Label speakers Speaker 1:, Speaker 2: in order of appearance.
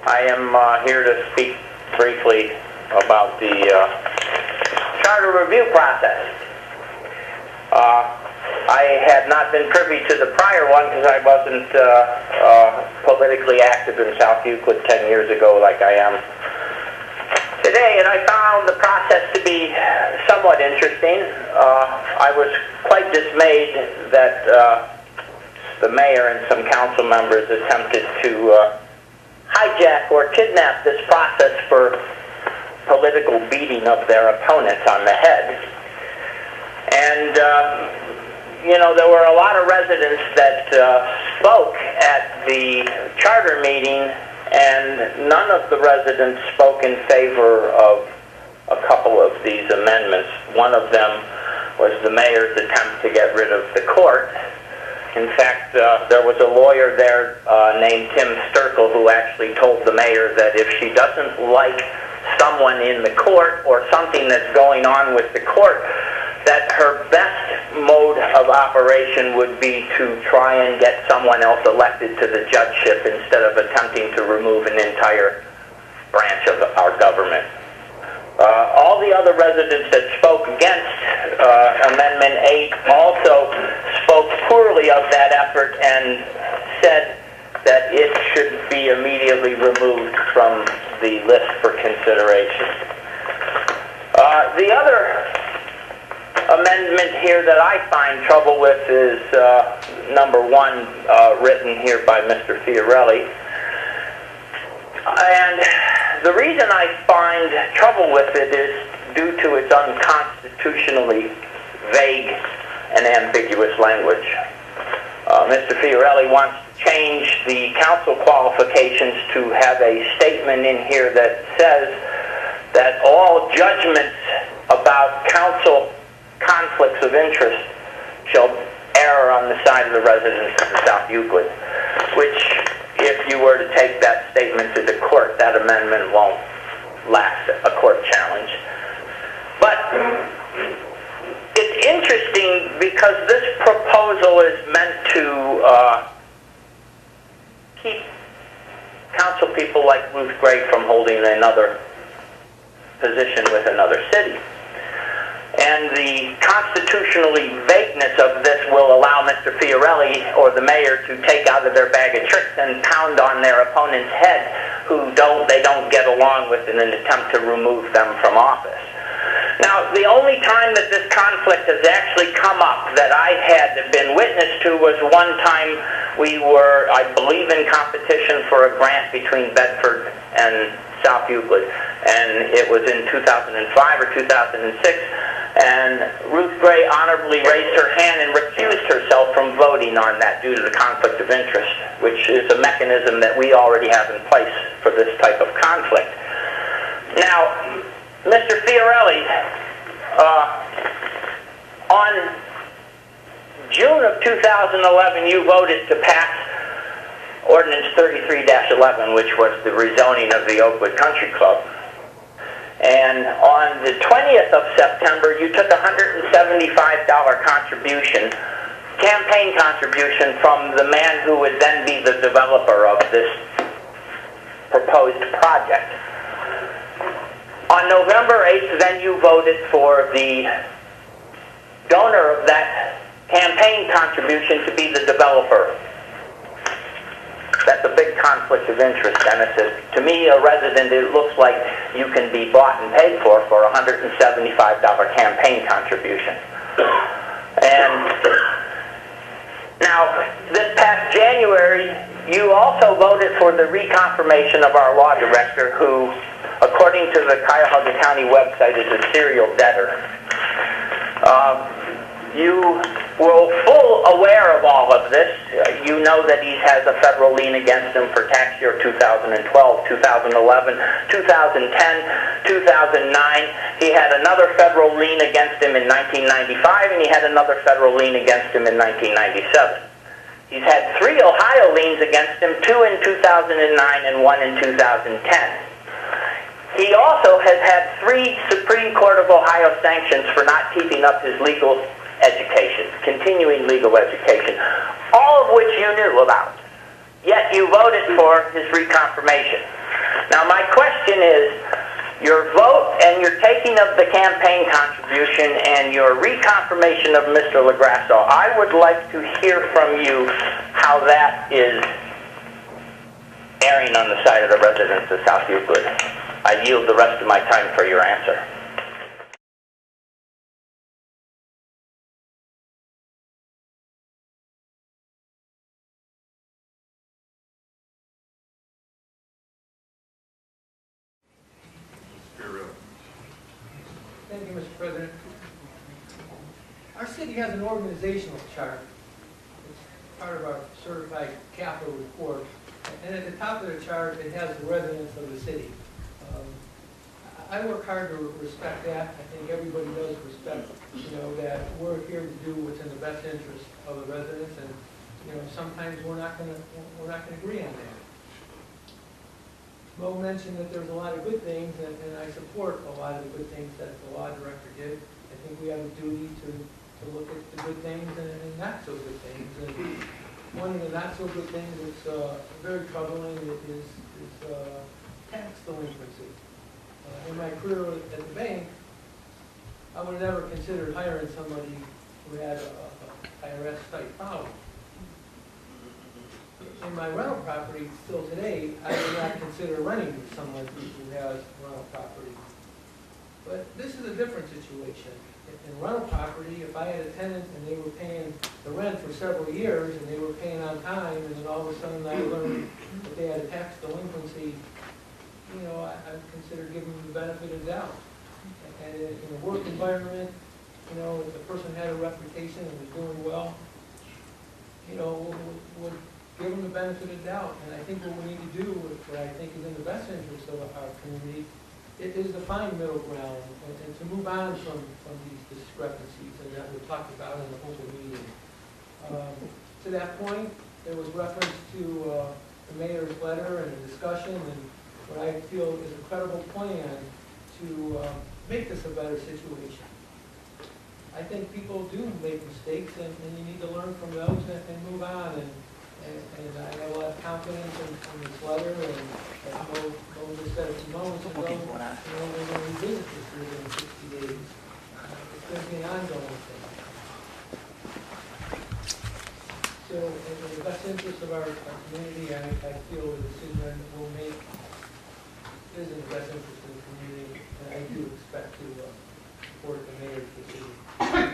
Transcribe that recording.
Speaker 1: I am here to speak briefly about the charter review process. I had not been privy to the prior one because I wasn't politically active in South Euclid 10 years ago like I am today, and I found the process to be somewhat interesting. I was quite dismayed that the mayor and some council members attempted to hijack or kidnap this process for political beating of their opponents on the head. And, there were a lot of residents that spoke at the charter meeting, and none of the residents spoke in favor of a couple of these amendments. One of them was the mayor's attempt to get rid of the court. In fact, there was a lawyer there named Tim Sturkle who actually told the mayor that if she doesn't like someone in the court or something that's going on with the court, that her best mode of operation would be to try and get someone else elected to the judgeship instead of attempting to remove an entire branch of our government. All the other residents that spoke against Amendment 8 also spoke poorly of that effort and said that it should be immediately removed from the list for consideration. The other amendment here that I find trouble with is number 1, written here by Mr. Fiorelli. And the reason I find trouble with it is due to its unconstitutionally vague and ambiguous language. Mr. Fiorelli wants to change the council qualifications to have a statement in here that says that all judgments about council conflicts of interest shall err on the side of the residents of the South Euclid, which, if you were to take that statement to the court, that amendment won't last a court challenge. But it's interesting because this proposal is meant to keep council people like Ruth Gray from holding another position with another city. And the constitutionally vagueness of this will allow Mr. Fiorelli or the mayor to take out of their bag of tricks and pound on their opponent's head who they don't get along with in an attempt to remove them from office. Now, the only time that this conflict has actually come up that I had been witness to was one time we were, I believe, in competition for a grant between Bedford and South Euclid, and it was in 2005 or 2006, and Ruth Gray honorably raised her hand and recused herself from voting on that due to the conflict of interest, which is a mechanism that we already have in place for this type of conflict. Now, Mr. Fiorelli, on June of 2011, you voted to pass Ordinance 33-11, which was the rezoning of the Oakwood Country Club. And on the 20th of September, you took a $175 contribution, campaign contribution, from the man who would then be the developer of this proposed project. On November 8th, then you voted for the donor of that campaign contribution to be the developer. That's a big conflict of interest, Dennis. To me, a resident, it looks like you can be bought and paid for a $175 campaign contribution. And now, this past January, you also voted for the reconfirmation of our law director, who, according to the Cuyahoga County website, is a serial debtor. You were full aware of all of this. You know that he has a federal lien against him for tax year 2012, 2011, 2010, 2009. He had another federal lien against him in 1995, and he had another federal lien against him in 1997. He's had 3 Ohio liens against him, 2 in 2009 and 1 in 2010. He also has had 3 Supreme Court of Ohio sanctions for not keeping up his legal education, continuing legal education, all of which you knew about. Yet you voted for his reconfirmation. Now my question is, your vote and your taking of the campaign contribution and your reconfirmation of Mr. LaGrasso, I would like to hear from you how that is erring on the side of the residents of South Euclid. I yield the rest of my time for your answer.
Speaker 2: Thank you, Mr. President. Our city has an organizational chart. It's part of our certified capital report. And at the top of the chart, it has the residents of the city. I work hard to respect that. I think everybody does respect, that we're here to do what's in the best interest of the residents. And, sometimes we're not going to agree on that. Mo mentioned that there's a lot of good things, and I support a lot of the good things that the law director did. I think we have a duty to look at the good things and not so good things. And one of the not so good things that's very troubling is tax delinquency. In my career at the bank, I would have never considered hiring somebody who had a IRS-type problem. In my rental property, still today, I would not consider renting with someone who has rental property. But this is a different situation. In rental property, if I had a tenant and they were paying the rent for several years and they were paying on time, and then all of a sudden I learned that they had a tax delinquency, I would consider giving them the benefit of the doubt. And in a work environment, if the person had a reputation and was doing well, would give them the benefit of the doubt. And I think what we need to do, what I think is in the best interest of our community, it is to find middle ground and to move on from these discrepancies and that we've talked about in the open meeting. To that point, there was reference to the mayor's letter and a discussion and what I feel is a credible plan to make this a better situation. I think people do make mistakes and you need to learn from those and move on. And I have a lot of confidence in this letter, and Mo just said a few moments ago, we're going to revisit this within 60 days. It's going to be an ongoing thing. So, in the best interest of our community, I feel the decision that we'll make is in the best interest of the community, and I do expect to support the mayor's decision.